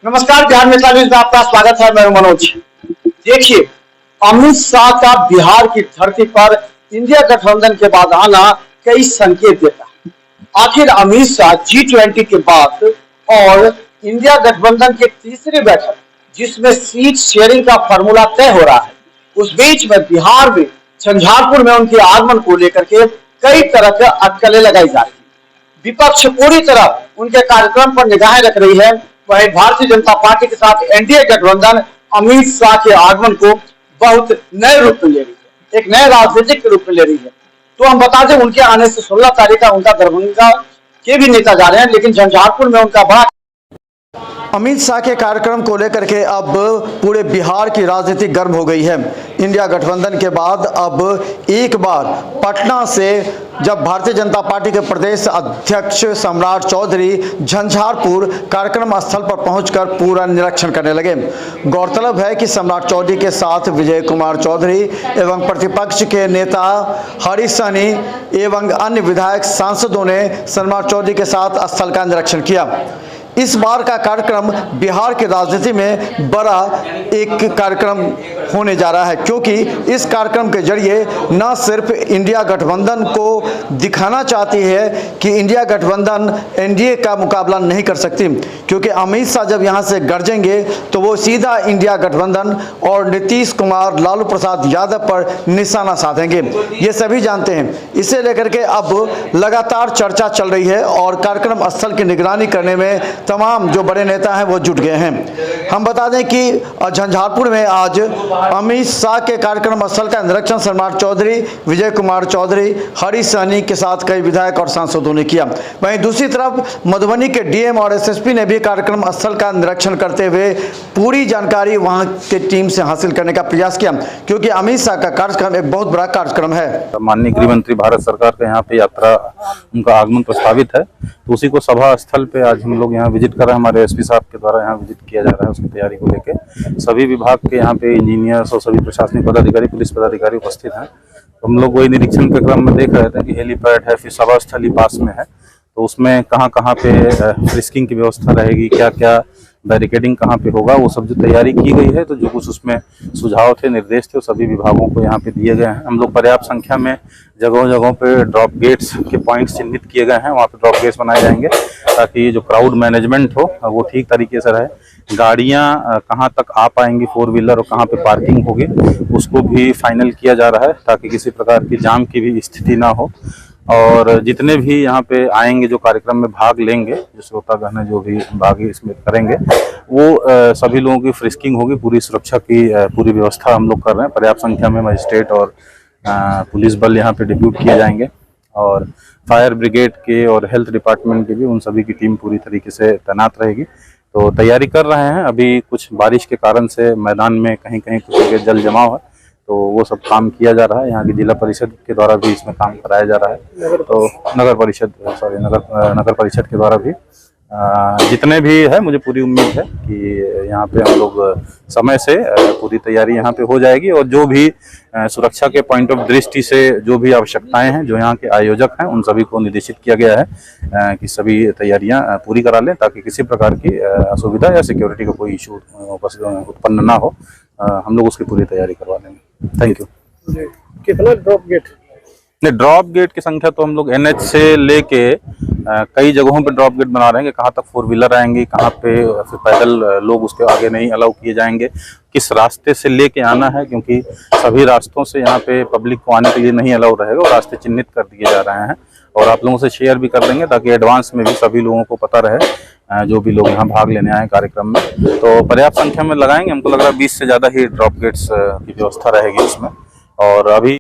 नमस्कार, बिहार मित्र न्यूज में आपका स्वागत है। मैं मनोज। देखिए, अमित शाह का बिहार की धरती पर इंडिया गठबंधन के बाद आना कई संकेत देता है। आखिर अमित शाह G20 के बाद और इंडिया गठबंधन के तीसरी बैठक जिसमें सीट शेयरिंग का फॉर्मूला तय हो रहा है, उस बीच में बिहार में झंझारपुर में उनके आगमन को लेकर के कई तरह के अटकलें लगाई जा रही है। विपक्ष पूरी तरह उनके कार्यक्रम पर निगाहें रख रही है। वहीं भारतीय जनता पार्टी के साथ एनडीए गठबंधन अमित शाह के आगमन को बहुत नए रूप में ले रही है, एक नए राजनीतिक रूप में ले रही है। तो हम बता दें, उनके आने से 16 तारीख का उनका दरभंगा के भी नेता जा रहे हैं, लेकिन झंझारपुर में उनका बड़ा अमित शाह के कार्यक्रम को लेकर के अब पूरे बिहार की राजनीति गर्म हो गई है। इंडिया गठबंधन के बाद अब एक बार पटना से जब भारतीय जनता पार्टी के प्रदेश अध्यक्ष सम्राट चौधरी झंझारपुर कार्यक्रम स्थल पर पहुंचकर पूरा निरीक्षण करने लगे। गौरतलब है कि सम्राट चौधरी के साथ विजय कुमार चौधरी एवं प्रतिपक्ष के नेता हरीश सहनी एवं अन्य विधायक सांसदों ने सम्राट चौधरी के साथ स्थल का निरीक्षण किया। इस बार का कार्यक्रम बिहार की राजनीति में बड़ा एक कार्यक्रम होने जा रहा है, क्योंकि इस कार्यक्रम के जरिए न सिर्फ इंडिया गठबंधन को दिखाना चाहती है कि इंडिया गठबंधन एनडीए का मुकाबला नहीं कर सकती, क्योंकि अमित शाह जब यहां से गरजेंगे तो वो सीधा इंडिया गठबंधन और नीतीश कुमार लालू प्रसाद यादव पर निशाना साधेंगे। ये सभी जानते हैं। इसे लेकर के अब लगातार चर्चा चल रही है और कार्यक्रम स्थल की निगरानी करने में तमाम जो बड़े नेता हैं वो जुट गए हैं। हम बता दें कि झंझारपुर में आज अमित शाह के कार्यक्रम स्थल का निरीक्षण सम्राट चौधरी, विजय कुमार चौधरी, हरीश सहनी के साथ कई विधायक और सांसदों ने किया। वहीं दूसरी तरफ मधुबनी के डीएम और एसएसपी ने भी कार्यक्रम स्थल का निरीक्षण करते हुए पूरी जानकारी वहां की टीम से हासिल करने का प्रयास किया, क्योंकि अमित शाह का कार्यक्रम एक बहुत बड़ा कार्यक्रम है। माननीय गृह मंत्री भारत सरकार का यहाँ पे यात्रा उनका आगमन प्रस्तावित है, तो उसी को सभा स्थल पे आज हम लोग यहाँ विजिट कर रहे हैं। हमारे एसपी साहब के द्वारा यहाँ विजिट किया जा रहा है। उसकी तैयारी को लेके सभी विभाग के यहाँ पे इंजीनियर्स और सभी प्रशासनिक पदाधिकारी, पुलिस पदाधिकारी उपस्थित हैं। तो हम लोग वही निरीक्षण के क्रम में देख रहे थे कि हेलीपैड है, फिर सभा स्थल ही पास में है, तो उसमें कहाँ कहाँ पे फ्रिस्किंग की व्यवस्था रहेगी, क्या क्या बैरिकेडिंग कहाँ पे होगा, वो सब जो तैयारी की गई है। तो जो कुछ उसमें सुझाव थे, निर्देश थे, वो सभी विभागों को यहाँ पे दिए गए हैं। हम लोग पर्याप्त संख्या में जगहों जगहों पे ड्रॉप गेट्स के पॉइंट्स चिन्हित किए गए हैं, वहाँ पे ड्रॉप गेट्स बनाए जाएंगे ताकि जो क्राउड मैनेजमेंट हो वो ठीक तरीके से रहे। गाड़ियाँ कहाँ तक आ पाएंगी, 4 व्हीलर, और कहाँ पे पार्किंग होगी, उसको भी फाइनल किया जा रहा है ताकि किसी प्रकार की जाम की भी स्थिति ना हो। और जितने भी यहाँ पे आएंगे, जो कार्यक्रम में भाग लेंगे, जो श्रोतागण है, जो भी भाग इसमें करेंगे, वो सभी लोगों की फ्रिस्किंग होगी। पूरी सुरक्षा की पूरी व्यवस्था हम लोग कर रहे हैं। पर्याप्त संख्या में मजिस्ट्रेट और पुलिस बल यहाँ पे डिप्यूट किए जाएंगे, और फायर ब्रिगेड के और हेल्थ डिपार्टमेंट के भी उन सभी की टीम पूरी तरीके से तैनात रहेगी। तो तैयारी कर रहे हैं। अभी कुछ बारिश के कारण से मैदान में कहीं कहीं कुछ जगह जल जमाव है, तो वो सब काम किया जा रहा है। यहाँ की जिला परिषद के द्वारा भी इसमें काम कराया जा रहा है। तो नगर परिषद के द्वारा भी जितने भी है, मुझे पूरी उम्मीद है कि यहाँ पे हम लोग समय से पूरी तैयारी यहाँ पे हो जाएगी। और जो भी सुरक्षा के पॉइंट ऑफ दृष्टि से जो भी आवश्यकताएं हैं, जो यहाँ के आयोजक हैं, उन सभी को निर्देशित किया गया है कि सभी तैयारियां पूरी करा लें ताकि किसी प्रकार की असुविधा या सिक्योरिटी का कोई इशू उत्पन्न ना हो। हम लोग उसकी पूरी तैयारी करवा लेंगे। Thank you. कितना ड्रॉप गेट? नहीं, ड्रॉप गेट की संख्या तो हम लोग एनएच से लेके कई जगहों पे ड्रॉप गेट बना रहे हैं कि कहाँ तक 4 व्हीलर आएंगे, कहाँ पे फिर पैदल लोग उसके आगे नहीं अलाउ किए जाएंगे, किस रास्ते से लेके आना है, क्योंकि सभी रास्तों से यहाँ पे पब्लिक को आने के लिए नहीं अलाउ रहेगा। और रास्ते चिन्हित कर दिए जा रहे हैं और आप लोगों से शेयर भी कर देंगे ताकि एडवांस में भी सभी लोगों को पता रहे, जो भी लोग यहाँ भाग लेने आए कार्यक्रम में। तो पर्याप्त संख्या में लगाएंगे। हमको लग रहा है 20 से ज़्यादा ही ड्रॉप गेट्स की व्यवस्था रहेगी उसमें। और अभी